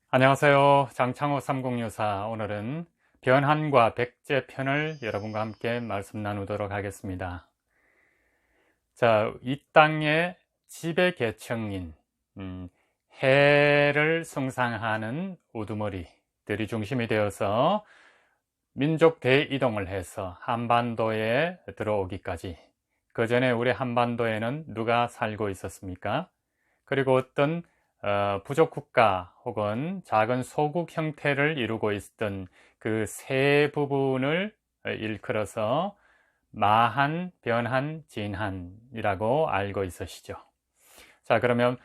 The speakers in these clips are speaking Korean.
안녕하세요. 장창호 삼국유사. 오늘은 변한과 백제 편을 여러분과 함께 말씀 나누도록 하겠습니다. 자, 이 땅의 지배계층인 해를 숭상하는 우두머리들이 중심이 되어서 민족 대이동을 해서 한반도에 들어오기까지, 그 전에 우리 한반도에는 누가 살고 있었습니까? 그리고 어떤 부족 국가 혹은 작은 소국 형태를 이루고 있었던 그 세 부분을 일컬어서 마한, 변한, 진한이라고 알고 있으시죠. 자, 그러면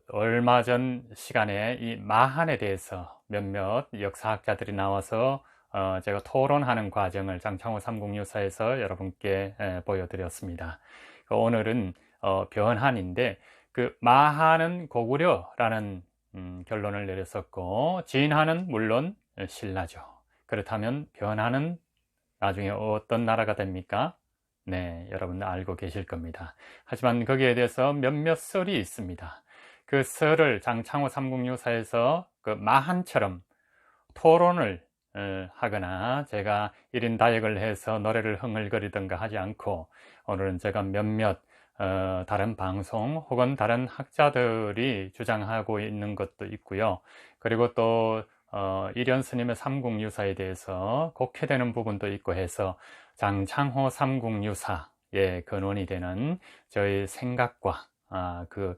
얼마 전 시간에 이 마한에 대해서 몇몇 역사학자들이 나와서 제가 토론하는 과정을 장창호 삼국유사에서 여러분께 보여드렸습니다. 오늘은 변한인데, 그 마한은 고구려라는 결론을 내렸었고, 진한은 물론 신라죠. 그렇다면 변한은 나중에 어떤 나라가 됩니까? 네, 여러분 알고 계실 겁니다. 하지만 거기에 대해서 몇몇 썰이 있습니다. 그 썰을 장창호 삼국유사에서 그 마한처럼 토론을 하거나 제가 1인 다역을 해서 노래를 흥얼거리든가 하지 않고, 오늘은 제가 몇몇 다른 방송 혹은 다른 학자들이 주장하고 있는 것도 있고요. 그리고 또 일현 스님의 삼국유사에 대해서 곡해되는 부분도 있고 해서 장창호 삼국유사의 근원이 되는 저희 생각과 그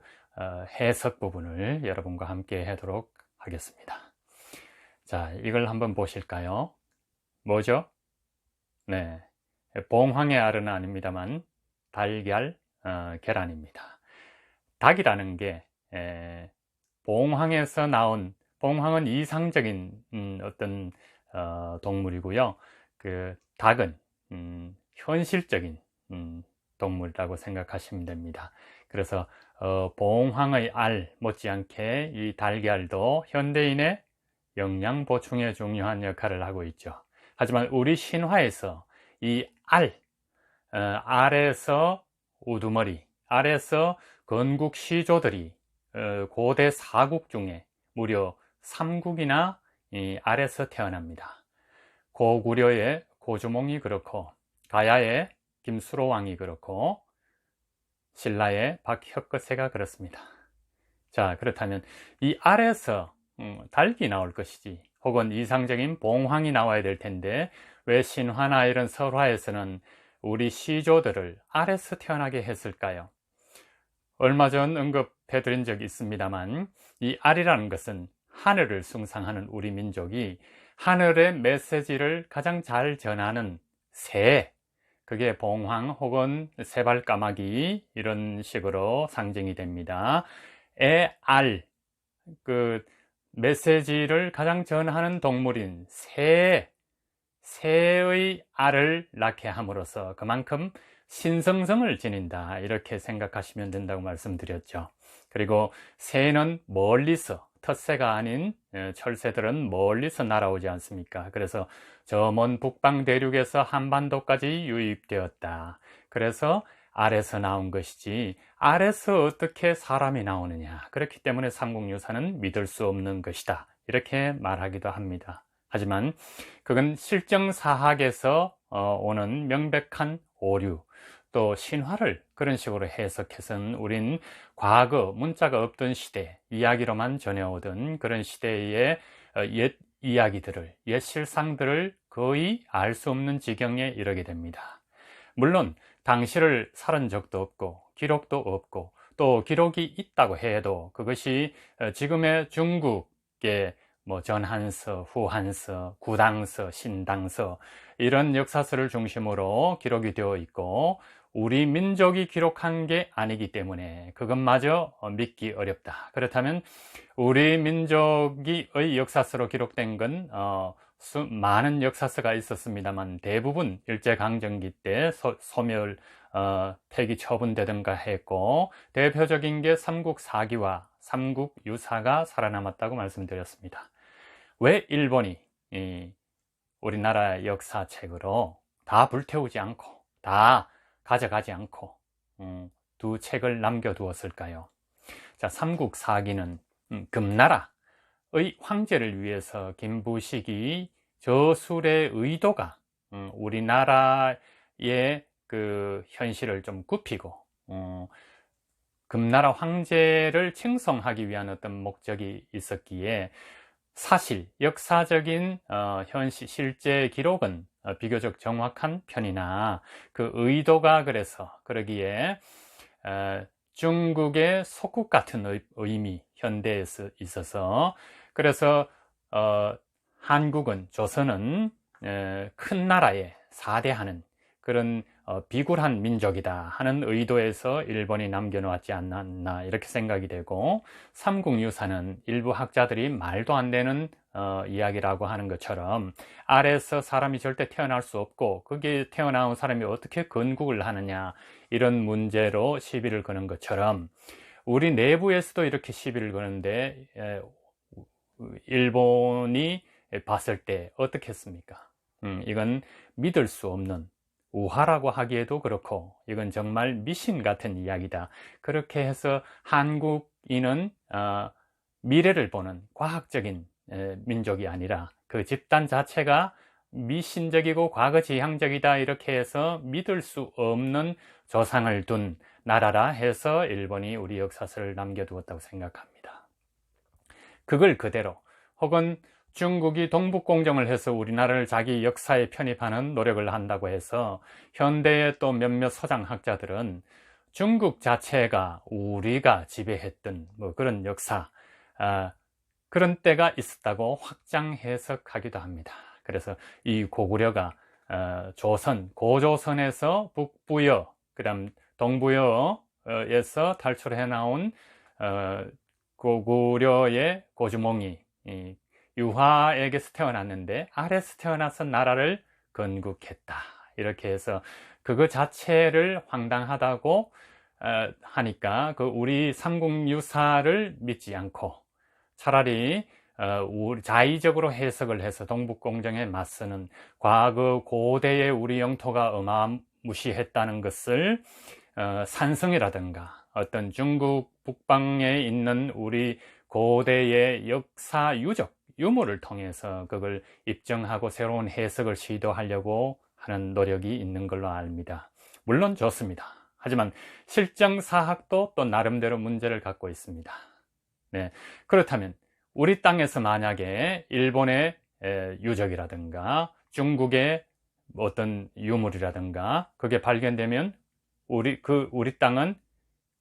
해석 부분을 여러분과 함께 하도록 하겠습니다. 자, 이걸 한번 보실까요? 뭐죠? 네, 봉황의 알은 아닙니다만 달걀, 계란입니다. 닭이라는 게 봉황에서 나온, 봉황은 이상적인 어떤 동물이고요. 그 닭은 현실적인 동물이라고 생각하시면 됩니다. 그래서 봉황의 알 못지않게 이 달걀도 현대인의 영양 보충에 중요한 역할을 하고 있죠. 하지만 우리 신화에서 이 알에서 우두머리, 알에서 건국 시조들이 고대 4국 중에 무려 3국이나 이 알에서 태어납니다. 고구려의 고주몽이 그렇고, 가야의 김수로왕이 그렇고, 신라의 박혁거세가 그렇습니다. 자, 그렇다면 이 알에서 닭이 나올 것이지, 혹은 이상적인 봉황이 나와야 될 텐데, 왜 신화나 이런 설화에서는 우리 시조들을 알에서 태어나게 했을까요? 얼마 전 언급해드린 적이 있습니다만, 이 알이라는 것은 하늘을 숭상하는 우리 민족이 하늘의 메시지를 가장 잘 전하는 새, 그게 봉황 혹은 세발까마귀 이런 식으로 상징이 됩니다. 그 메시지를 가장 전하는 동물인 새의 알을 낳게 함으로써 그만큼 신성성을 지닌다, 이렇게 생각하시면 된다고 말씀드렸죠. 그리고 새는 멀리서, 텃새가 아닌 철새들은 멀리서 날아오지 않습니까? 그래서 저 먼 북방 대륙에서 한반도까지 유입되었다. 그래서 알에서 나온 것이지, 알에서 어떻게 사람이 나오느냐, 그렇기 때문에 삼국유사는 믿을 수 없는 것이다, 이렇게 말하기도 합니다. 하지만 그건 실정사학에서 오는 명백한 오류, 또 신화를 그런 식으로 해석해서는 우린 과거 문자가 없던 시대, 이야기로만 전해오던 그런 시대의 옛 이야기들을, 옛 실상들을 거의 알 수 없는 지경에 이르게 됩니다. 물론 당시를 살은 적도 없고 기록도 없고, 또 기록이 있다고 해도 그것이 지금의 중국의 뭐 전한서, 후한서, 구당서, 신당서 이런 역사서를 중심으로 기록이 되어 있고, 우리 민족이 기록한 게 아니기 때문에 그것마저 믿기 어렵다. 그렇다면 우리 민족의 역사서로 기록된 건 많은 역사서가 있었습니다만, 대부분 일제강점기 때 소멸, 폐기 처분되든가 했고, 대표적인 게 삼국사기와 삼국유사가 살아남았다고 말씀드렸습니다. 왜 일본이 우리나라 역사책으로 다 불태우지 않고, 다 가져가지 않고 두 책을 남겨두었을까요? 자, 삼국사기는 금나라, 황제를 위해서 김부식이 저술의 의도가 우리나라의 그 현실을 좀 굽히고 금나라 황제를 칭송하기 위한 어떤 목적이 있었기에 사실 역사적인 현실 실제 기록은 비교적 정확한 편이나 그 의도가 그래서 그러기에 중국의 속국 같은 의미 현대에 있어서 그래서 한국은 조선은 큰 나라에 사대하는 그런 비굴한 민족이다 하는 의도에서 일본이 남겨놓았지 않았나 이렇게 생각이 되고 삼국유사는 일부 학자들이 말도 안 되는 이야기라고 하는 것처럼 아래에서 사람이 절대 태어날 수 없고 거기에 태어나온 사람이 어떻게 건국을 하느냐 이런 문제로 시비를 거는 것처럼 우리 내부에서도 이렇게 시비를 거는데 일본이 봤을 때 어떻겠습니까? 이건 믿을 수 없는 우화라고 하기에도 그렇고 이건 정말 미신 같은 이야기다. 그렇게 해서 한국인은 미래를 보는 과학적인 민족이 아니라 그 집단 자체가 미신적이고 과거지향적이다 이렇게 해서 믿을 수 없는 조상을 둔 나라라 해서 일본이 우리 역사서를 남겨두었다고 생각합니다. 그걸 그대로 혹은 중국이 동북공정을 해서 우리나라를 자기 역사에 편입하는 노력을 한다고 해서 현대의 또 몇몇 서장학자들은 중국 자체가 우리가 지배했던 뭐 그런 역사 그런 때가 있었다고 확장 해석하기도 합니다. 그래서 이 고구려가 조선, 고조선에서 북부여, 그 다음 동부여에서 탈출해 나온 고구려의 고주몽이 유화에게서 태어났는데 아래에서 태어나서 나라를 건국했다 이렇게 해서 그거 자체를 황당하다고 하니까 그 우리 삼국유사를 믿지 않고 차라리 자의적으로 해석을 해서 동북공정에 맞서는 과거 고대의 우리 영토가 어마무시했다는 것을 산성이라든가 어떤 중국 북방에 있는 우리 고대의 역사 유물을 통해서 그걸 입증하고 새로운 해석을 시도하려고 하는 노력이 있는 걸로 압니다. 물론 좋습니다. 하지만 실정사학도 또 나름대로 문제를 갖고 있습니다. 네, 그렇다면 우리 땅에서 만약에 일본의 유적이라든가 중국의 어떤 유물이라든가 그게 발견되면 우리 땅은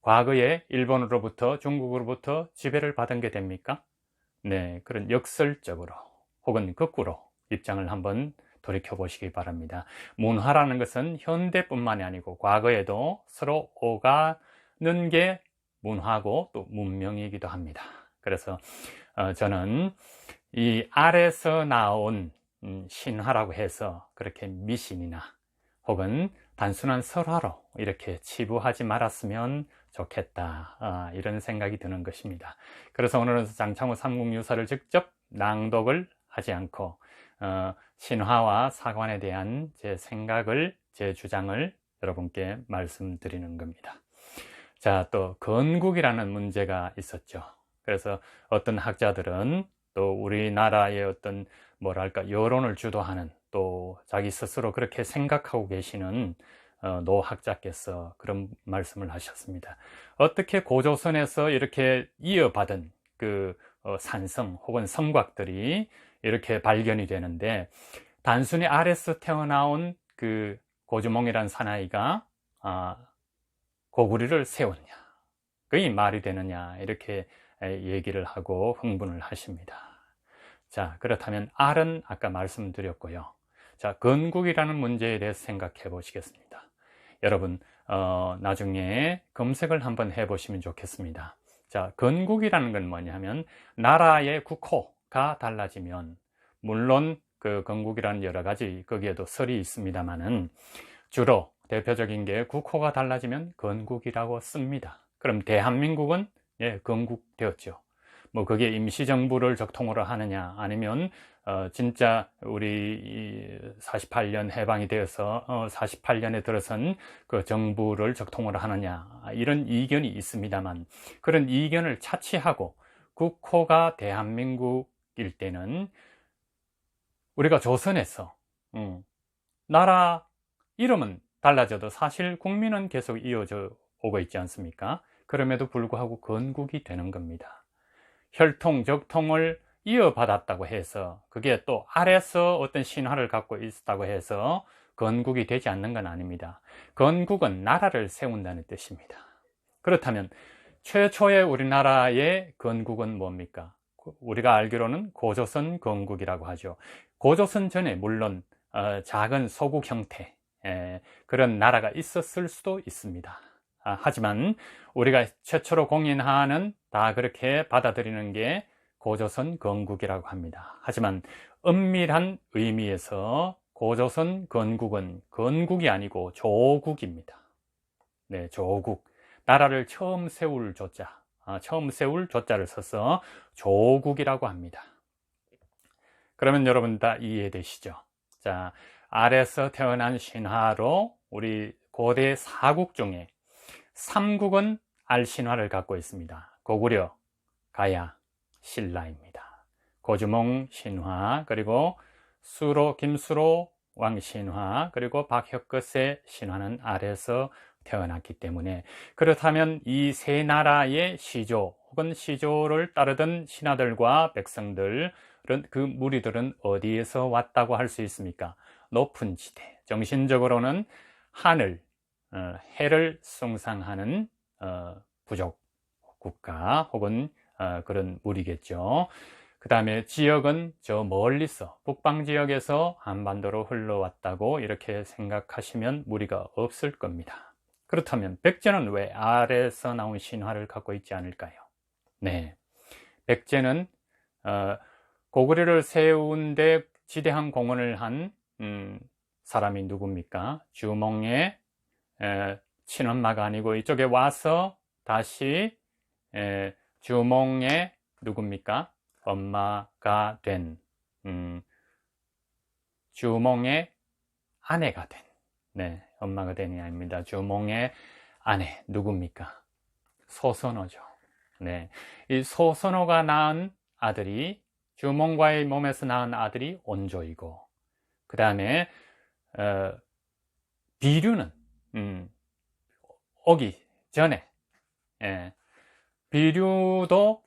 과거에 일본으로부터 중국으로부터 지배를 받은 게 됩니까? 네, 그런 역설적으로 혹은 거꾸로 입장을 한번 돌이켜 보시기 바랍니다. 문화라는 것은 현대뿐만이 아니고 과거에도 서로 오가는 게 문화고 또 문명이기도 합니다. 그래서 저는 이 아래서 나온 신화라고 해서 그렇게 미신이나 혹은 단순한 설화로 이렇게 치부하지 말았으면 좋겠다 이런 생각이 드는 것입니다. 그래서 오늘은 장창호 삼국유사를 직접 낭독을 하지 않고 신화와 사관에 대한 제 생각을 제 주장을 여러분께 말씀드리는 겁니다. 자, 또 건국이라는 문제가 있었죠. 그래서 어떤 학자들은 또 우리나라의 어떤 뭐랄까 여론을 주도하는 또 자기 스스로 그렇게 생각하고 계시는 노학자께서 그런 말씀을 하셨습니다. 어떻게 고조선에서 이렇게 이어받은 그 산성 혹은 성곽들이 이렇게 발견이 되는데 단순히 아래서 태어나온 그 고주몽이란 사나이가 고구려를 세웠냐 그게 말이 되느냐 이렇게 얘기를 하고 흥분을 하십니다. 자, 그렇다면 알은 아까 말씀드렸고요. 자, 건국이라는 문제에 대해서 생각해 보시겠습니다. 여러분 나중에 검색을 한번 해보시면 좋겠습니다. 자, 건국이라는 건 뭐냐면 나라의 국호가 달라지면 물론 그 건국이라는 여러 가지 거기에도 설이 있습니다만은 주로 대표적인 게 국호가 달라지면 건국이라고 씁니다. 그럼 대한민국은 건국되었죠. 뭐 그게 임시정부를 적통으로 하느냐 아니면 진짜 우리 48년 해방이 되어서 48년에 들어선 그 정부를 적통으로 하느냐 이런 이견이 있습니다만 그런 이견을 차치하고 국호가 대한민국일 때는 우리가 조선에서 나라 이름은 달라져도 사실 국민은 계속 이어져 오고 있지 않습니까? 그럼에도 불구하고 건국이 되는 겁니다. 혈통, 적통을 이어받았다고 해서 그게 또 아래서 어떤 신화를 갖고 있다고 해서 건국이 되지 않는 건 아닙니다. 건국은 나라를 세운다는 뜻입니다. 그렇다면 최초의 우리나라의 건국은 뭡니까? 우리가 알기로는 고조선 건국이라고 하죠. 고조선 전에 물론 작은 소국 형태 그런 나라가 있었을 수도 있습니다. 하지만 우리가 최초로 공인하는 다 그렇게 받아들이는 게 고조선 건국이라고 합니다. 하지만 엄밀한 의미에서 고조선 건국은 건국이 아니고 조국입니다. 네, 조국. 나라를 처음 세울 조자, 처음 세울 조자를 써서 조국이라고 합니다. 그러면 여러분 다 이해되시죠? 자, 아래서 태어난 신화로 우리 고대 4국 중에 3국은 알신화를 갖고 있습니다. 고구려, 가야, 신라입니다. 고주몽 신화, 그리고 수로, 김수로 왕신화, 그리고 박혁거세 신화는 아래서 태어났기 때문에, 그렇다면 이 세 나라의 시조 혹은 시조를 따르던 신하들과 백성들, 그 무리들은 어디에서 왔다고 할 수 있습니까? 높은 지대, 정신적으로는 하늘, 해를 숭상하는 부족 국가 혹은 그런 무리겠죠. 그 다음에 지역은 저 멀리서 북방 지역에서 한반도로 흘러왔다고 이렇게 생각하시면 무리가 없을 겁니다. 그렇다면 백제는 왜 아래에서 나온 신화를 갖고 있지 않을까요? 네, 백제는 고구려를 세운 데 지대한 공헌을 한 사람이 누굽니까? 주몽의 친엄마가 아니고 이쪽에 와서 다시 주몽의 누굽니까? 엄마가 된 주몽의 아내가 된, 네, 엄마가 된이 아닙니다. 주몽의 아내 누굽니까? 소선호죠. 네, 이 소선호가 낳은 아들이, 주몽과의 몸에서 낳은 아들이 온조이고, 그 다음에 비류는 오기 전에 비류도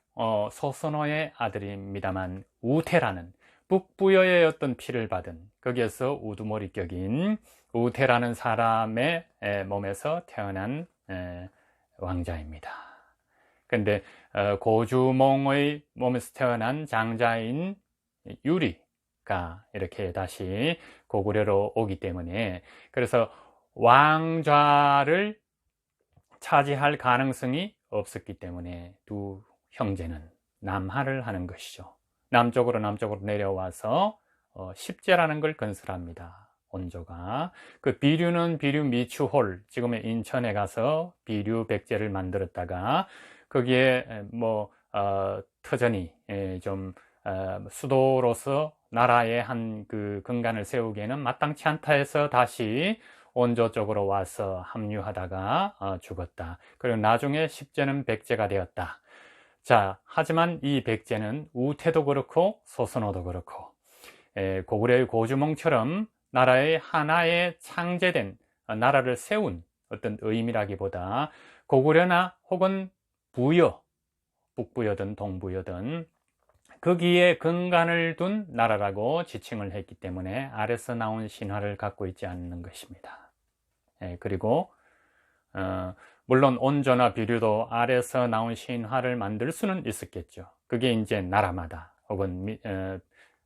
소선호의 아들입니다만 우태라는 북부여의 어떤 피를 받은, 거기에서 우두머리격인 우태라는 사람의 몸에서 태어난 왕자입니다. 근데 고주몽의 몸에서 태어난 장자인 유리가 이렇게 다시 고구려로 오기 때문에, 그래서 왕좌를 차지할 가능성이 없었기 때문에 두 형제는 남하를 하는 것이죠. 남쪽으로 내려와서 십제라는 걸 건설합니다. 온조가. 그 비류는 비류 미추홀, 지금의 인천에 가서 비류 백제를 만들었다가 거기에 뭐 터전이 좀 수도로서 나라의 한 그 근간을 세우기에는 마땅치 않다 해서 다시 온조 쪽으로 와서 합류하다가 죽었다. 그리고 나중에 십제는 백제가 되었다. 자, 하지만 이 백제는 우태도 그렇고 소선호도 그렇고 고구려의 고주몽처럼 나라의 하나의 창제된 나라를 세운 어떤 의미라기보다 고구려나 혹은 부여, 북부여든 동부여든 거기에 근간을 둔 나라라고 지칭을 했기 때문에 아래서 나온 신화를 갖고 있지 않는 것입니다. 그리고 물론 온조나 비류도 아래서 나온 신화를 만들 수는 있었겠죠. 그게 이제 나라마다 혹은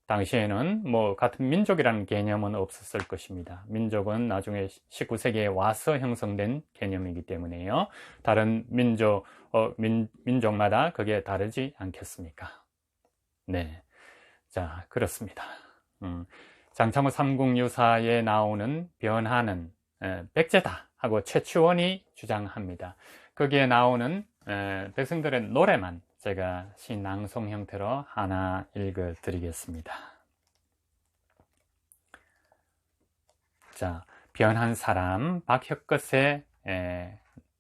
당시에는 뭐 같은 민족이라는 개념은 없었을 것입니다. 민족은 나중에 19세기에 와서 형성된 개념이기 때문에요. 다른 민족마다 그게 다르지 않겠습니까? 네, 자, 그렇습니다. 장창호 삼국유사에 나오는 변하는 백제다 하고 최치원이 주장합니다. 거기에 나오는 백성들의 노래만 제가 시낭송 형태로 하나 읽어 드리겠습니다. 자, 변한 사람 박혁것의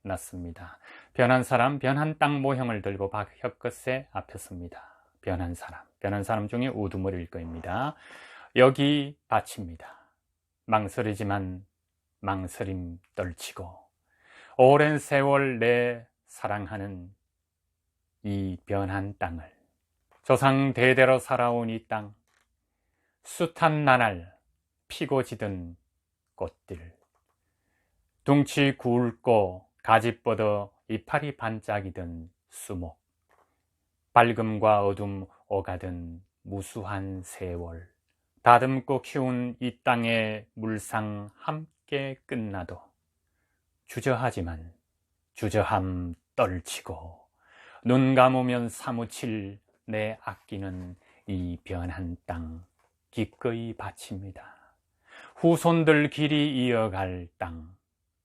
났습니다. 변한 사람, 변한 땅 모형을 들고 박혁거세 앞에 섭니다. 변한 사람 중에 우두머리일 거입니다. 여기 바칩니다. 망설이지만 망설임 떨치고 오랜 세월 내 사랑하는 이 변한 땅을, 조상 대대로 살아온 이 땅, 숱한 나날 피고 지든 꽃들, 둥치 굵고 가지 뻗어 이파리 반짝이던 수목, 밝음과 어둠 오가던 무수한 세월, 다듬고 키운 이 땅의 물상 함께 끝나도 주저하지만 주저함 떨치고 눈 감으면 사무칠 내 아끼는 이 변한 땅 기꺼이 바칩니다. 후손들 길이 이어갈 땅,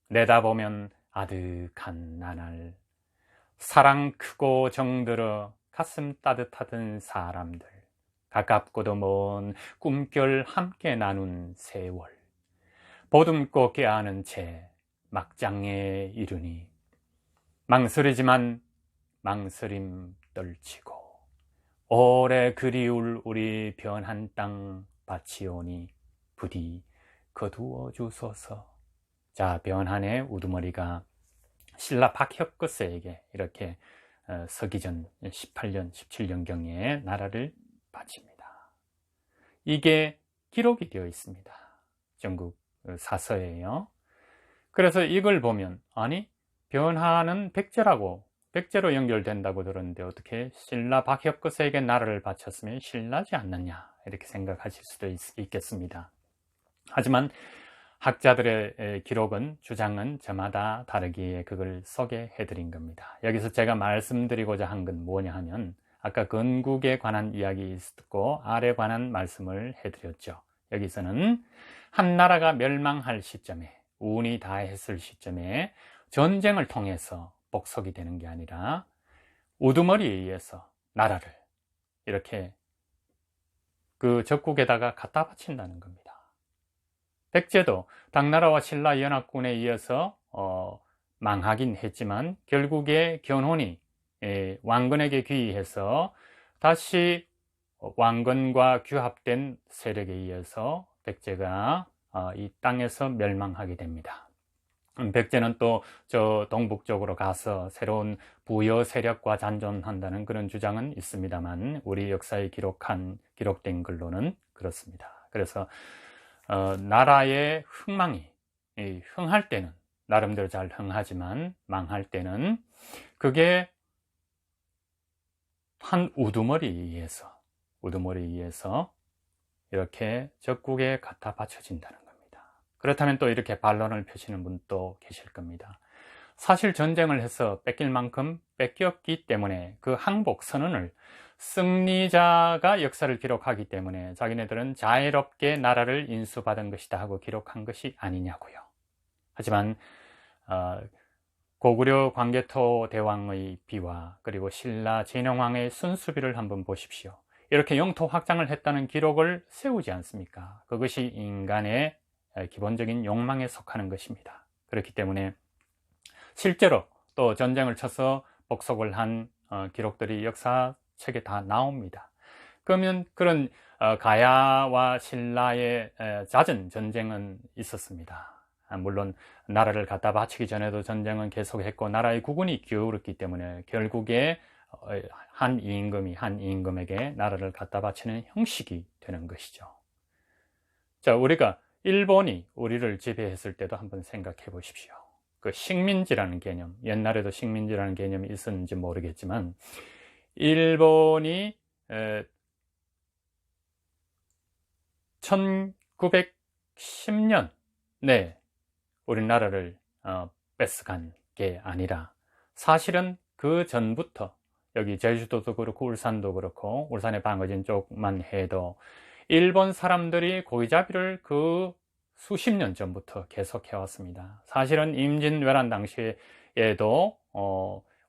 내다보면 아득한 나날, 사랑 크고 정들어 가슴 따뜻하던 사람들, 가깝고도 먼 꿈결 함께 나눈 세월, 보듬고 껴안은 채 막장에 이르니 망설이지만 망설임 떨치고 오래 그리울 우리 변한 땅 바치오니 부디 거두어 주소서. 자, 변한의 우두머리가 신라 박혁거세에게 이렇게 서기전 18년, 17년경에 나라를 바칩니다. 이게 기록이 되어 있습니다. 전국 사서예요. 그래서 이걸 보면, 아니, 변한은 백제로 연결된다고 들었는데 어떻게 신라 박혁거세에게 나라를 바쳤으면 신라지 않느냐, 이렇게 생각하실 수도 있겠습니다. 하지만 학자들의 기록은, 주장은 저마다 다르기에 그걸 소개해 드린 겁니다. 여기서 제가 말씀드리고자 한 건 뭐냐 하면, 아까 건국에 관한 이야기 있었고 아래 관한 말씀을 해드렸죠. 여기서는 한 나라가 멸망할 시점에, 운이 다했을 시점에 전쟁을 통해서 복속이 되는 게 아니라 우두머리에 의해서 나라를 이렇게 그 적국에다가 갖다 바친다는 겁니다. 백제도 당나라와 신라 연합군에 의해서 망하긴 했지만 결국에 견훤이 왕건에게 귀의해서 다시 왕건과 규합된 세력에 의해서 백제가 이 땅에서 멸망하게 됩니다. 백제는 또 저 동북쪽으로 가서 새로운 부여 세력과 잔존한다는 그런 주장은 있습니다만 우리 역사에 기록된 글로는 그렇습니다. 그래서 나라의 흥망이 흥할 때는 나름대로 잘 흥하지만 망할 때는 그게 한 우두머리에 의해서 이렇게 적국에 갖다 바쳐진다는 겁니다. 그렇다면 또 이렇게 반론을 펴시는 분도 계실 겁니다. 사실 전쟁을 해서 뺏길 만큼 뺏겼기 때문에 그 항복 선언을 승리자가 역사를 기록하기 때문에 자기네들은 자유롭게 나라를 인수받은 것이다 하고 기록한 것이 아니냐고요. 하지만 고구려 광개토 대왕의 비와 그리고 신라 진흥왕의 순수비를 한번 보십시오. 이렇게 영토 확장을 했다는 기록을 세우지 않습니까? 그것이 인간의 기본적인 욕망에 속하는 것입니다. 그렇기 때문에 실제로 또 전쟁을 쳐서 복속을 한 기록들이 역사책에 다 나옵니다. 그러면 그런 가야와 신라의 잦은 전쟁은 있었습니다. 물론 나라를 갖다 바치기 전에도 전쟁은 계속했고 나라의 국운이 기울었기 때문에 결국에 한 임금에게 나라를 갖다 바치는 형식이 되는 것이죠. 자, 우리가 일본이 우리를 지배했을 때도 한번 생각해 보십시오. 그 식민지라는 개념, 옛날에도 식민지라는 개념이 있었는지 모르겠지만 일본이 1910년 우리나라를 뺏어간 게 아니라 사실은 그 전부터 여기 제주도도 그렇고 울산도 그렇고 울산의 방어진 쪽만 해도 일본 사람들이 고기잡이를 그 수십 년 전부터 계속 해왔습니다. 사실은 임진왜란 당시에도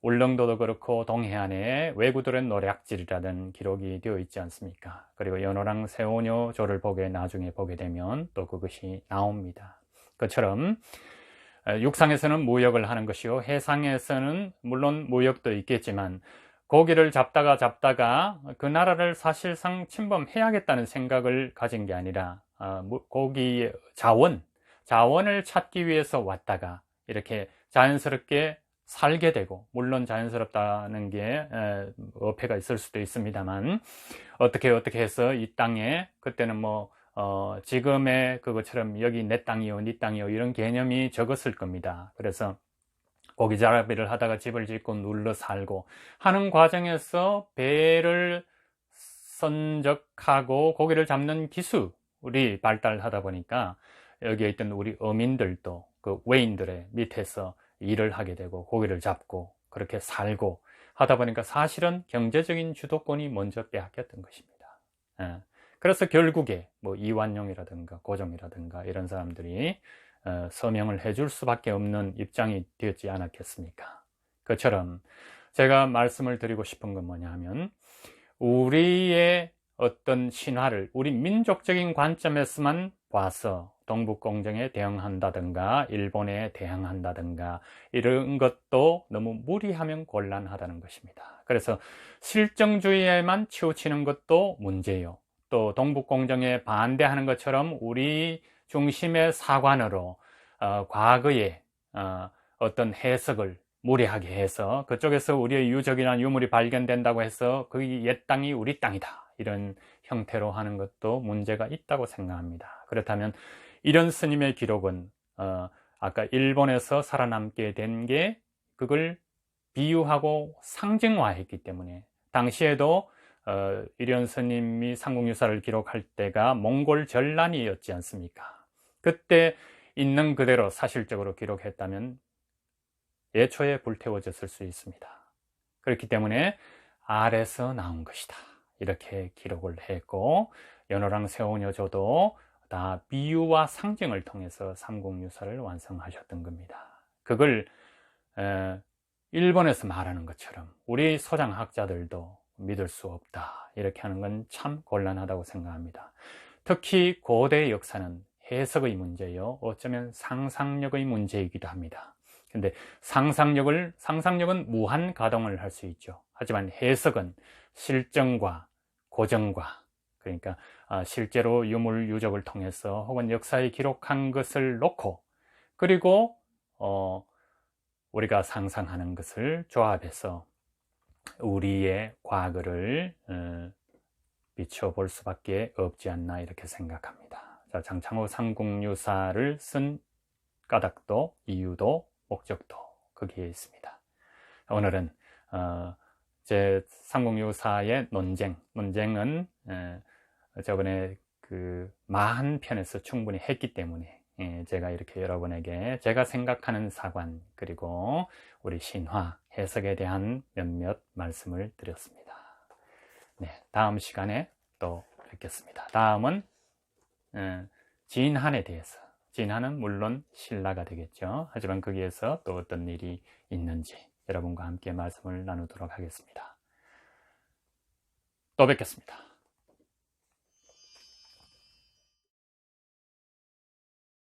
울릉도도 그렇고 동해안에 왜구들의 노략질이라는 기록이 되어 있지 않습니까? 그리고 연호랑 새우녀 조를 나중에 보게 되면 또 그것이 나옵니다. 그처럼 육상에서는 무역을 하는 것이요, 해상에서는 물론 무역도 있겠지만 고기를 잡다가 그 나라를 사실상 침범해야겠다는 생각을 가진 게 아니라 고기의 자원을 찾기 위해서 왔다가 이렇게 자연스럽게 살게 되고, 물론 자연스럽다는 게 어폐가 있을 수도 있습니다만, 어떻게 해서 이 땅에, 그때는 뭐 지금의 그것처럼 여기 내 땅이요 네 땅이요 이런 개념이 적었을 겁니다. 그래서 고기잡이를 하다가 집을 짓고 눌러 살고 하는 과정에서 배를 선적하고 고기를 잡는 기술이 발달하다 보니까 여기에 있던 우리 어민들도 그 외인들의 밑에서 일을 하게 되고 고기를 잡고 그렇게 살고 하다 보니까 사실은 경제적인 주도권이 먼저 빼앗겼던 것입니다. 그래서 결국에 뭐 이완용이라든가 고종이라든가 이런 사람들이 서명을 해줄 수밖에 없는 입장이 되었지 않았겠습니까? 그처럼 제가 말씀을 드리고 싶은 건 뭐냐 하면, 우리의 어떤 신화를 우리 민족적인 관점에서만 봐서 동북공정에 대응한다든가 일본에 대항한다든가 이런 것도 너무 무리하면 곤란하다는 것입니다. 그래서 실정주의에만 치우치는 것도 문제요, 또 동북공정에 반대하는 것처럼 우리 중심의 사관으로 과거의 어떤 해석을 무리하게 해서 그쪽에서 우리의 유적이나 유물이 발견된다고 해서 그 옛 땅이 우리 땅이다 이런 형태로 하는 것도 문제가 있다고 생각합니다. 그렇다면 이런 스님의 기록은 아까 일본에서 살아남게 된 게 그걸 비유하고 상징화했기 때문에, 당시에도 이련 스님이 삼국유사를 기록할 때가 몽골 전란이었지 않습니까? 그때 있는 그대로 사실적으로 기록했다면 예초에 불태워졌을 수 있습니다. 그렇기 때문에 알에서 나온 것이다 이렇게 기록을 했고, 연호랑 세오녀조도 다 비유와 상징을 통해서 삼국유사를 완성하셨던 겁니다. 그걸 일본에서 말하는 것처럼 우리 서장학자들도 믿을 수 없다 이렇게 하는 건 참 곤란하다고 생각합니다. 특히 고대 역사는 해석의 문제요, 어쩌면 상상력의 문제이기도 합니다. 근데 상상력은 무한 가동을 할 수 있죠. 하지만 해석은 실정과 고정과, 그러니까 실제로 유물 유적을 통해서 혹은 역사에 기록한 것을 놓고, 그리고 우리가 상상하는 것을 조합해서 우리의 과거를 비춰볼 수밖에 없지 않나 이렇게 생각합니다. 자, 장창호 삼국유사를 쓴 까닭도 이유도 목적도 거기에 있습니다. 오늘은 제 삼국유사의 논쟁은 저번에 그 마한 편에서 충분히 했기 때문에 제가 이렇게 여러분에게 제가 생각하는 사관 그리고 우리 신화 해석에 대한 몇몇 말씀을 드렸습니다. 네, 다음 시간에 또 뵙겠습니다. 다음은 진한에 대해서, 진한은 물론 신라가 되겠죠. 하지만 거기에서 또 어떤 일이 있는지 여러분과 함께 말씀을 나누도록 하겠습니다. 또 뵙겠습니다.